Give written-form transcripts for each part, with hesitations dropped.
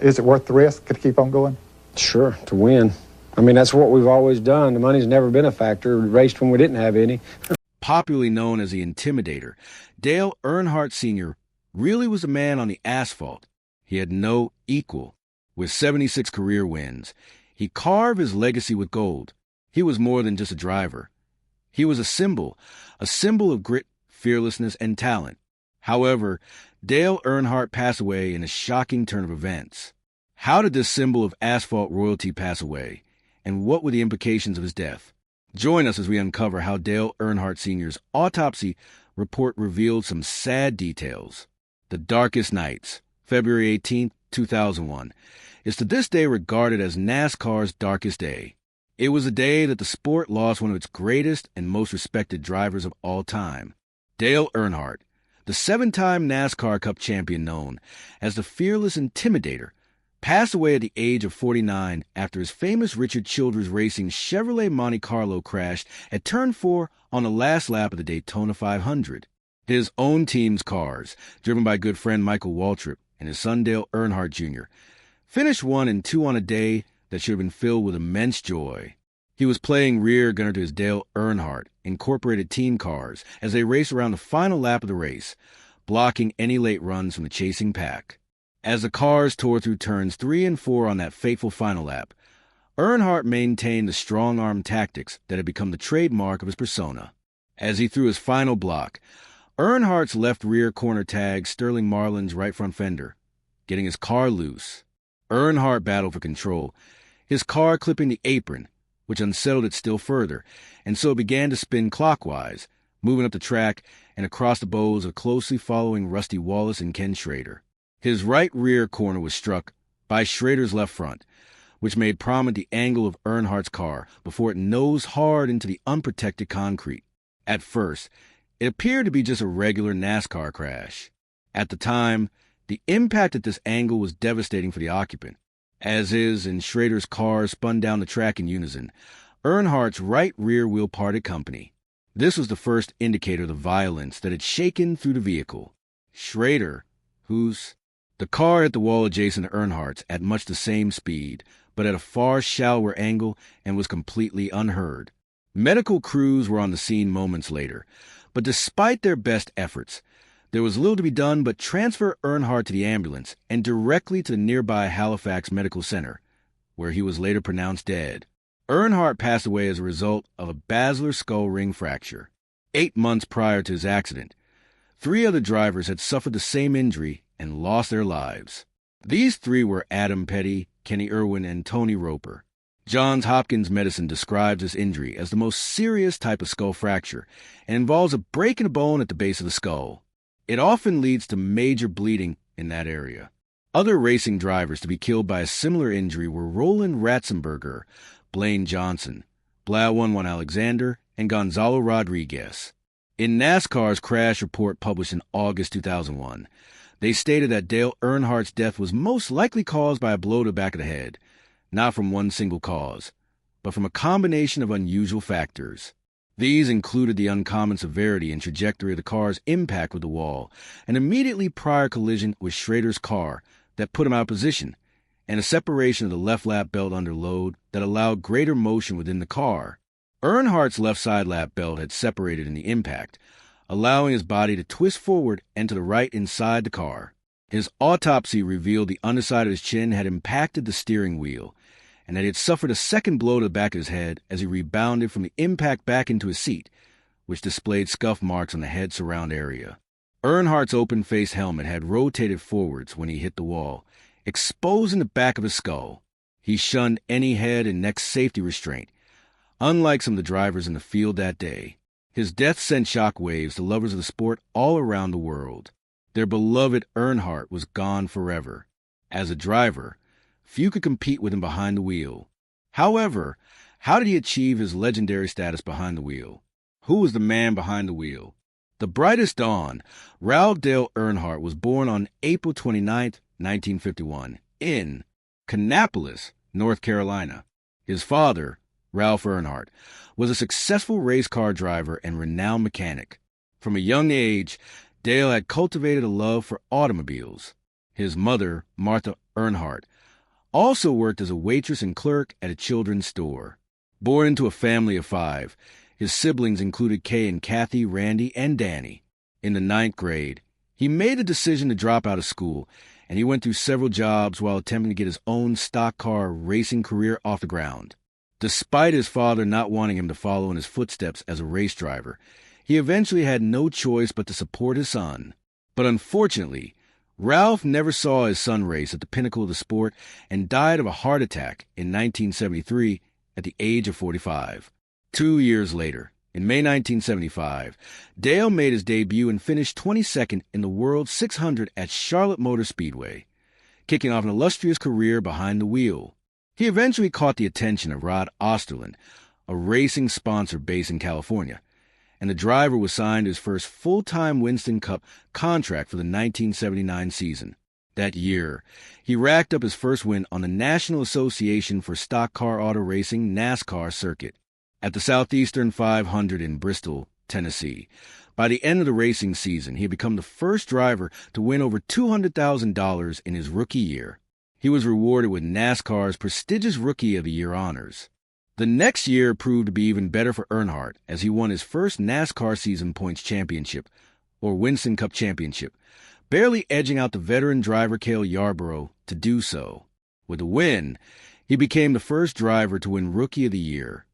Is it worth the risk to keep on going? Sure, to win. I mean, that's what we've always done. The money's never been a factor. We raced when we didn't have any. Popularly known as the Intimidator, Dale Earnhardt Sr. really was a man on the asphalt. He had no equal. With 76 career wins, he carved his legacy with gold. He was more than just a driver. He was a symbol of grit, fearlessness, and talent. However, Dale Earnhardt passed away in a shocking turn of events. How did this symbol of asphalt royalty pass away, and what were the implications of his death? Join us as we uncover how Dale Earnhardt Sr.'s autopsy report revealed some sad details. The Darkest Nights, February 18, 2001, is to this day regarded as NASCAR's darkest day. It was a day that the sport lost one of its greatest and most respected drivers of all time. Dale Earnhardt, the 7-time NASCAR Cup champion known as the Fearless Intimidator, passed away at the age of 49 after his famous Richard Childress Racing Chevrolet Monte Carlo crashed at Turn 4 on the last lap of the Daytona 500. His own team's cars, driven by good friend Michael Waltrip and his son Dale Earnhardt Jr., finished 1 and 2 on a day that should have been filled with immense joy. He was playing rear gunner to his Dale Earnhardt Incorporated team cars as they raced around the final lap of the race, blocking any late runs from the chasing pack. As the cars tore through turns 3 and 4 on that fateful final lap, Earnhardt maintained the strong-arm tactics that had become the trademark of his persona. As he threw his final block, Earnhardt's left rear corner tagged Sterling Marlin's right front fender, getting his car loose. Earnhardt battled for control, his car clipping the apron, which unsettled it still further, and so it began to spin clockwise, moving up the track and across the bows of closely following Rusty Wallace and Ken Schrader. His right rear corner was struck by Schrader's left front, which made prominent the angle of Earnhardt's car before it nosed hard into the unprotected concrete. At first, it appeared to be just a regular NASCAR crash. At the time, the impact at this angle was devastating for the occupant. As his and Schrader's cars spun down the track in unison, Earnhardt's right rear wheel parted company. This was the first indicator of the violence that had shaken through the vehicle. Schrader, the car hit the wall adjacent to Earnhardt's at much the same speed, but at a far shallower angle and was completely unheard. Medical crews were on the scene moments later, but despite their best efforts, there was little to be done but transfer Earnhardt to the ambulance and directly to the nearby Halifax Medical Center, where he was later pronounced dead. Earnhardt passed away as a result of a basilar skull ring fracture. 8 months prior to his accident, 3 other drivers had suffered the same injury and lost their lives. These 3 were Adam Petty, Kenny Irwin, and Tony Roper. Johns Hopkins Medicine describes this injury as the most serious type of skull fracture and involves a break in a bone at the base of the skull. It often leads to major bleeding in that area. Other racing drivers to be killed by a similar injury were Roland Ratzenberger, Blaine Johnson, Blau Alexander, and Gonzalo Rodriguez. In NASCAR's crash report published in August 2001, they stated that Dale Earnhardt's death was most likely caused by a blow to the back of the head, not from one single cause, but from a combination of unusual factors. These included the uncommon severity and trajectory of the car's impact with the wall, an immediately prior collision with Schrader's car that put him out of position, and a separation of the left lap belt under load that allowed greater motion within the car. Earnhardt's left side lap belt had separated in the impact, allowing his body to twist forward and to the right inside the car. His autopsy revealed the underside of his chin had impacted the steering wheel, and that he had suffered a second blow to the back of his head as he rebounded from the impact back into his seat, which displayed scuff marks on the head surround area. Earnhardt's open-face helmet had rotated forwards when he hit the wall, exposing the back of his skull. He shunned any head and neck safety restraint, unlike some of the drivers in the field that day. His death sent shockwaves to lovers of the sport all around the world. Their beloved Earnhardt was gone forever. As a driver, few could compete with him behind the wheel. However, how did he achieve his legendary status behind the wheel? Who was the man behind the wheel? The brightest dawn, Ralph Dale Earnhardt was born on April 29, 1951, in Kannapolis, North Carolina. His father, Ralph Earnhardt, was a successful race car driver and renowned mechanic. From a young age, Dale had cultivated a love for automobiles. His mother, Martha Earnhardt, also worked as a waitress and clerk at a children's store. Born into a family of 5, his siblings included Kay and Kathy, Randy, and Danny. In the 9th grade, he made a decision to drop out of school, and he went through several jobs while attempting to get his own stock car racing career off the ground. Despite his father not wanting him to follow in his footsteps as a race driver, he eventually had no choice but to support his son. But unfortunately, Ralph never saw his son race at the pinnacle of the sport and died of a heart attack in 1973 at the age of 45. 2 years later, in May 1975, Dale made his debut and finished 22nd in the World 600 at Charlotte Motor Speedway, kicking off an illustrious career behind the wheel. He eventually caught the attention of Rod Osterlund, a racing sponsor based in California, and the driver was signed to his first full-time Winston Cup contract for the 1979 season. That year, he racked up his first win on the National Association for Stock Car Auto Racing NASCAR circuit at the Southeastern 500 in Bristol, Tennessee. By the end of the racing season, he had become the first driver to win over $200,000 in his rookie year. He was rewarded with NASCAR's prestigious Rookie of the Year honors. The next year proved to be even better for Earnhardt as he won his first NASCAR season points championship, or Winston Cup championship, barely edging out the veteran driver Cale Yarborough to do so. With the win, he became the first driver to win Rookie of the Year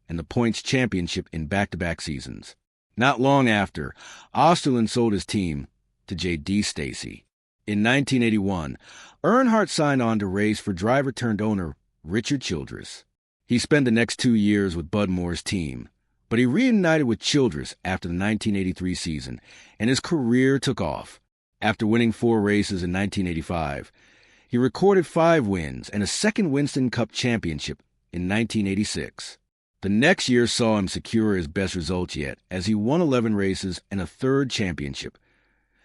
and the points championship in back-to-back seasons. Not long after, Osterlund sold his team to J.D. Stacy. In 1981, Earnhardt signed on to race for driver-turned-owner Richard Childress. He spent the next 2 years with Bud Moore's team, but he reunited with Childress after the 1983 season, and his career took off. After winning 4 races in 1985, he recorded 5 wins and a second Winston Cup championship in 1986. The next year saw him secure his best results yet, as he won 11 races and a 3rd championship,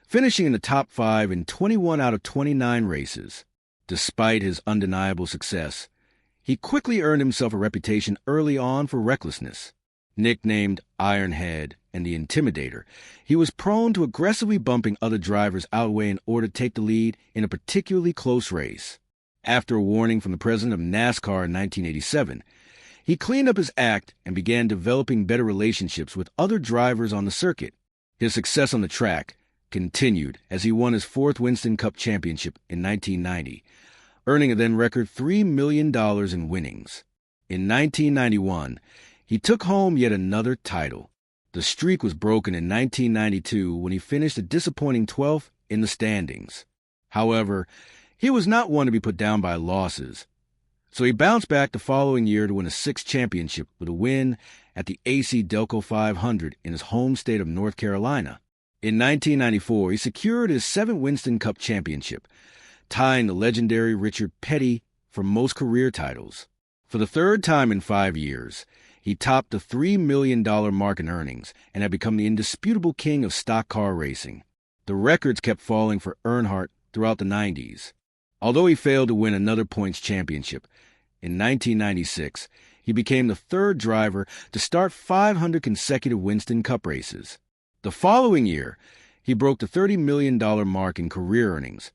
finishing in the top 5 in 21 out of 29 races. Despite his undeniable success, he quickly earned himself a reputation early on for recklessness. Nicknamed Ironhead and the Intimidator, he was prone to aggressively bumping other drivers out of the way in order to take the lead in a particularly close race. After a warning from the president of NASCAR in 1987, he cleaned up his act and began developing better relationships with other drivers on the circuit. His success on the track continued as he won his 4th Winston Cup championship in 1990, earning a then-record $3 million in winnings. In 1991, he took home yet another title. The streak was broken in 1992 when he finished a disappointing 12th in the standings. However, he was not one to be put down by losses, so he bounced back the following year to win a 6th championship with a win at the AC Delco 500 in his home state of North Carolina. In 1994, he secured his 7th Winston Cup championship, tying the legendary Richard Petty for most career titles. For the 3rd time in 5 years, he topped the $3 million mark in earnings and had become the indisputable king of stock car racing. The records kept falling for Earnhardt throughout the 90s. Although he failed to win another points championship, in 1996, he became the 3rd driver to start 500 consecutive Winston Cup races. The following year, he broke the $30 million mark in career earnings,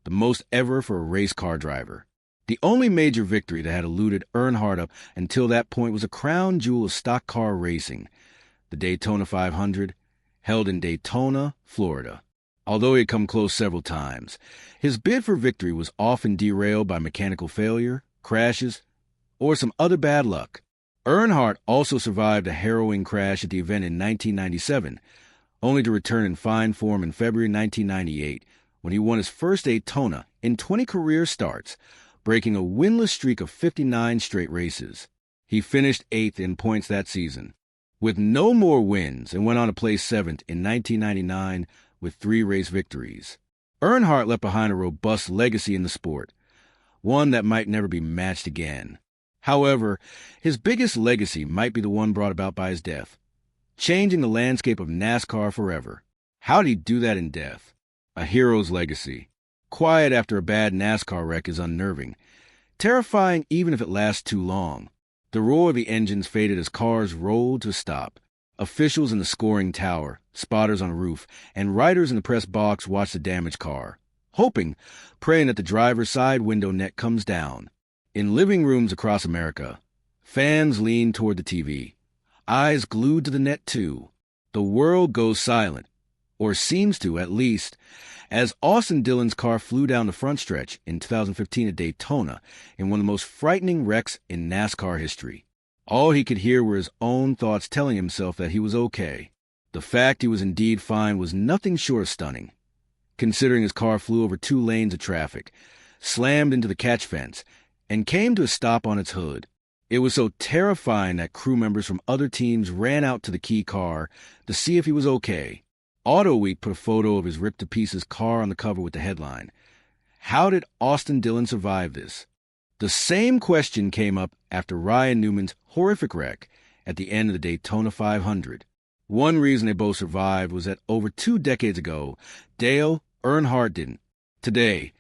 the most ever for a race car driver. The only major victory that had eluded Earnhardt up until that point was a crown jewel of stock car racing, the Daytona 500, held in Daytona, Florida. Although he had come close several times, his bid for victory was often derailed by mechanical failure, crashes, or some other bad luck. Earnhardt also survived a harrowing crash at the event in 1997, only to return in fine form in February 1998 when he won his first Daytona in 20 career starts, breaking a winless streak of 59 straight races. He finished 8th in points that season, with no more wins, and went on to place 7th in 1999 with 3 race victories. Earnhardt left behind a robust legacy in the sport, one that might never be matched again. However, his biggest legacy might be the one brought about by his death, changing the landscape of NASCAR forever. How did he do that in death? A hero's legacy. Quiet after a bad NASCAR wreck is unnerving, terrifying even if it lasts too long. The roar of the engines faded as cars rolled to a stop. Officials in the scoring tower, spotters on a roof, and writers in the press box watched the damaged car, hoping, praying that the driver's side window net comes down. In living rooms across America, fans lean toward the TV, eyes glued to the net too. The world goes silent, or seems to at least, as Austin Dillon's car flew down the front stretch in 2015 at Daytona in one of the most frightening wrecks in NASCAR history. All he could hear were his own thoughts telling himself that he was okay. The fact he was indeed fine was nothing short of stunning, considering his car flew over 2 lanes of traffic, slammed into the catch fence, and came to a stop on its hood. It was so terrifying that crew members from other teams ran out to the key car to see if he was okay. Auto Week put a photo of his ripped-to-pieces car on the cover with the headline, "How did Austin Dillon survive this?" The same question came up after Ryan Newman's horrific wreck at the end of the Daytona 500. One reason they both survived was that over 2 decades ago, Dale Earnhardt didn't. Today,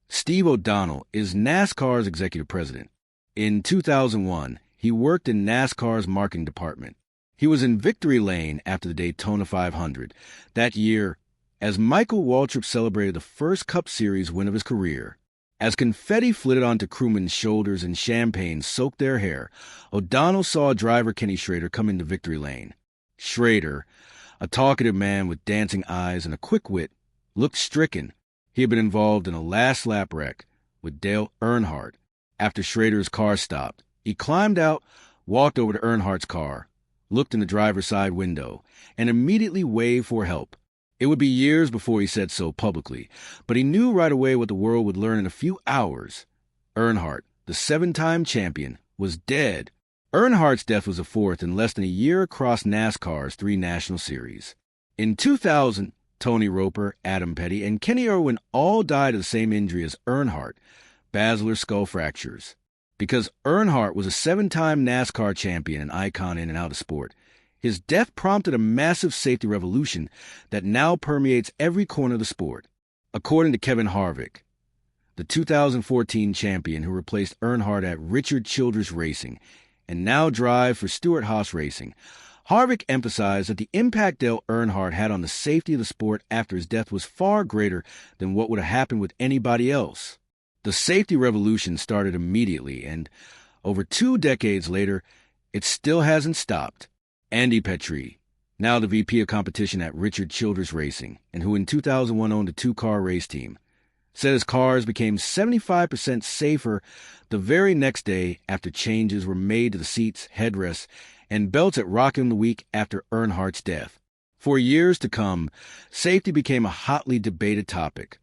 Steve O'Donnell is NASCAR's executive president. In 2001, he worked in NASCAR's marketing department. He was in victory lane after the Daytona 500 that year as Michael Waltrip celebrated the first Cup Series win of his career. As confetti flitted onto crewmen's shoulders and champagne soaked their hair, O'Donnell saw driver Kenny Schrader come into victory lane. Schrader, a talkative man with dancing eyes and a quick wit, looked stricken. He had been involved in a last-lap wreck with Dale Earnhardt. After Schrader's car stopped, he climbed out, walked over to Earnhardt's car, looked in the driver's side window, and immediately waved for help. It would be years before he said so publicly, but he knew right away what the world would learn in a few hours. Earnhardt, the 7-time champion, was dead. Earnhardt's death was the 4th in less than a year across NASCAR's 3 national series. In 2000, Tony Roper, Adam Petty, and Kenny Irwin all died of the same injury as Earnhardt, basilar skull fractures. Because Earnhardt was a 7-time NASCAR champion and icon in and out of sport, his death prompted a massive safety revolution that now permeates every corner of the sport. According to Kevin Harvick, the 2014 champion who replaced Earnhardt at Richard Childress Racing and now drives for Stewart-Haas Racing, Harvick emphasized that the impact Dale Earnhardt had on the safety of the sport after his death was far greater than what would have happened with anybody else. The safety revolution started immediately, and over 2 decades later, it still hasn't stopped. Andy Petrie, now the VP of competition at Richard Childress Racing, and who in 2001 owned a 2-car race team, said his cars became 75% safer the very next day after changes were made to the seats, headrests, and belts at Rockin' the Week after Earnhardt's death. For years to come, safety became a hotly debated topic.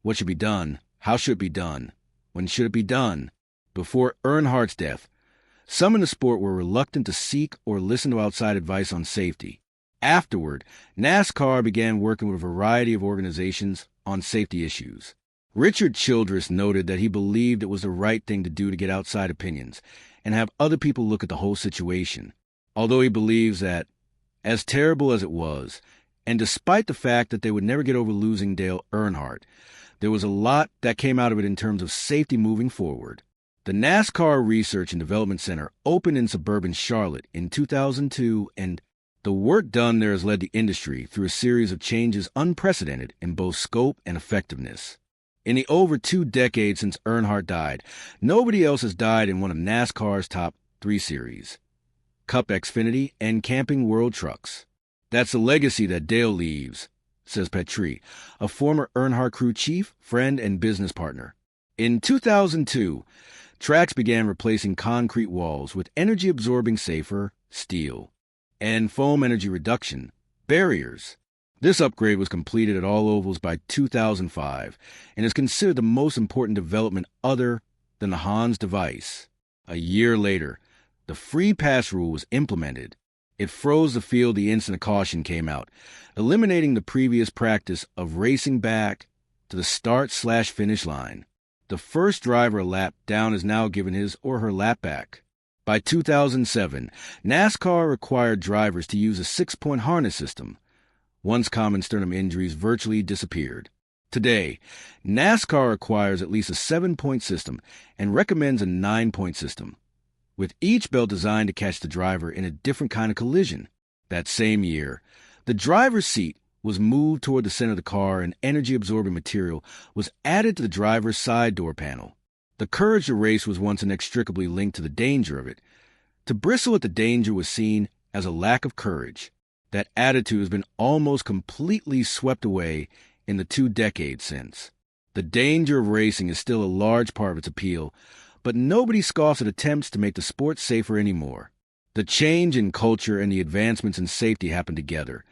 What should be done? How should it be done? When should it be done? Before Earnhardt's death, some in the sport were reluctant to seek or listen to outside advice on safety. Afterward, NASCAR began working with a variety of organizations on safety issues. Richard Childress noted that he believed it was the right thing to do to get outside opinions and have other people look at the whole situation. Although he believes that, as terrible as it was, and despite the fact that they would never get over losing Dale Earnhardt, there was a lot that came out of it in terms of safety moving forward. The NASCAR Research and Development Center opened in suburban Charlotte in 2002, and the work done there has led the industry through a series of changes unprecedented in both scope and effectiveness. In the over 2 decades since Earnhardt died, nobody else has died in one of NASCAR's top 3 series, Cup Xfinity and Camping World Trucks. That's the legacy that Dale leaves, says Petrie, a former Earnhardt crew chief, friend, and business partner. In 2002, tracks began replacing concrete walls with energy-absorbing safer steel and foam energy reduction barriers. This upgrade was completed at all ovals by 2005 and is considered the most important development other than the Hans device. A year later, the free pass rule was implemented. It froze the field the instant a caution came out, eliminating the previous practice of racing back to the start/finish line. The first driver a lap down is now given his or her lap back. By 2007, NASCAR required drivers to use a 6-point harness system. Once common sternum injuries virtually disappeared. Today, NASCAR requires at least a 7-point system and recommends a 9-point system, with each belt designed to catch the driver in a different kind of collision. That same year, the driver's seat was moved toward the center of the car and energy-absorbing material was added to the driver's side door panel. The courage to race was once inextricably linked to the danger of it. To bristle at the danger was seen as a lack of courage. That attitude has been almost completely swept away in the 2 decades since. The danger of racing is still a large part of its appeal, but nobody scoffs at attempts to make the sport safer anymore. The change in culture and the advancements in safety happen together,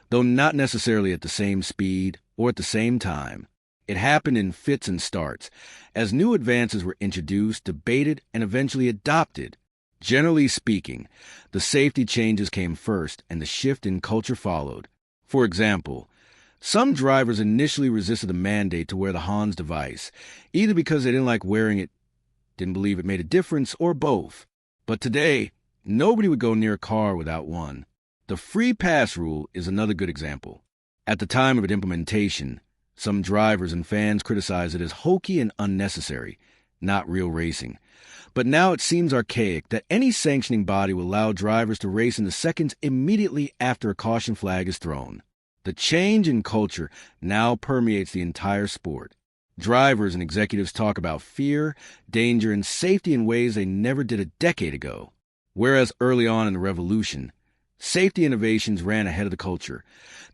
though not necessarily at the same speed or at the same time. It happened in fits and starts, as new advances were introduced, debated, and eventually adopted. Generally speaking, the safety changes came first and the shift in culture followed. For example, some drivers initially resisted the mandate to wear the Hans device, either because they didn't like wearing it, didn't believe it made a difference, or both. But today, nobody would go near a car without one. The free pass rule is another good example. At the time of its implementation, some drivers and fans criticized it as hokey and unnecessary, not real racing. But now it seems archaic that any sanctioning body will allow drivers to race in the seconds immediately after a caution flag is thrown. The change in culture now permeates the entire sport. Drivers and executives talk about fear, danger, and safety in ways they never did a decade ago. Whereas early on in the revolution, safety innovations ran ahead of the culture.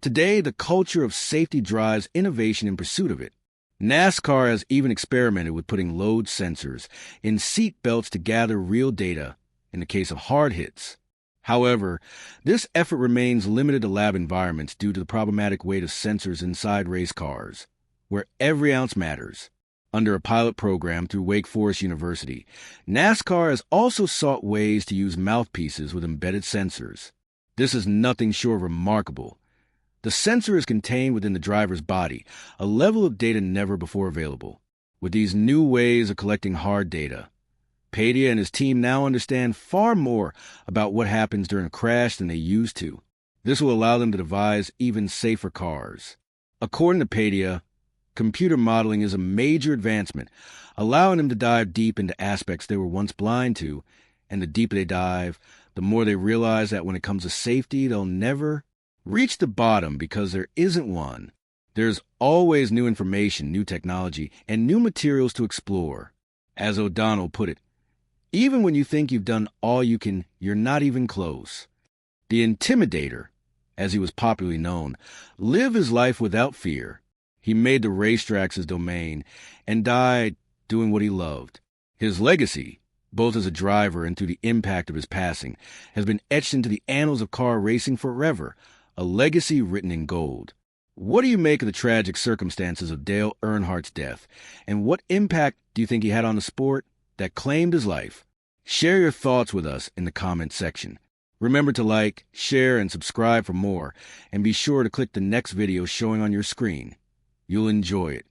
Today, the culture of safety drives innovation in pursuit of it. NASCAR has even experimented with putting load sensors in seat belts to gather real data in the case of hard hits. However, this effort remains limited to lab environments due to the problematic weight of sensors inside race cars, where every ounce matters. Under a pilot program through Wake Forest University, NASCAR has also sought ways to use mouthpieces with embedded sensors. This is nothing short of remarkable. The sensor is contained within the driver's body, a level of data never before available. With these new ways of collecting hard data, Padia and his team now understand far more about what happens during a crash than they used to. This will allow them to devise even safer cars. According to Padia, computer modeling is a major advancement, allowing them to dive deep into aspects they were once blind to, and the deeper they dive, the more they realize that when it comes to safety, they'll never reach the bottom because there isn't one. There's always new information, new technology, and new materials to explore. As O'Donnell put it, even when you think you've done all you can, you're not even close. The Intimidator, as he was popularly known, lived his life without fear. He made the racetracks his domain and died doing what he loved. His legacy, both as a driver and through the impact of his passing, has been etched into the annals of car racing forever, a legacy written in gold. What do you make of the tragic circumstances of Dale Earnhardt's death, and what impact do you think he had on the sport that claimed his life? Share your thoughts with us in the comments section. Remember to like, share, and subscribe for more, and be sure to click the next video showing on your screen. You'll enjoy it.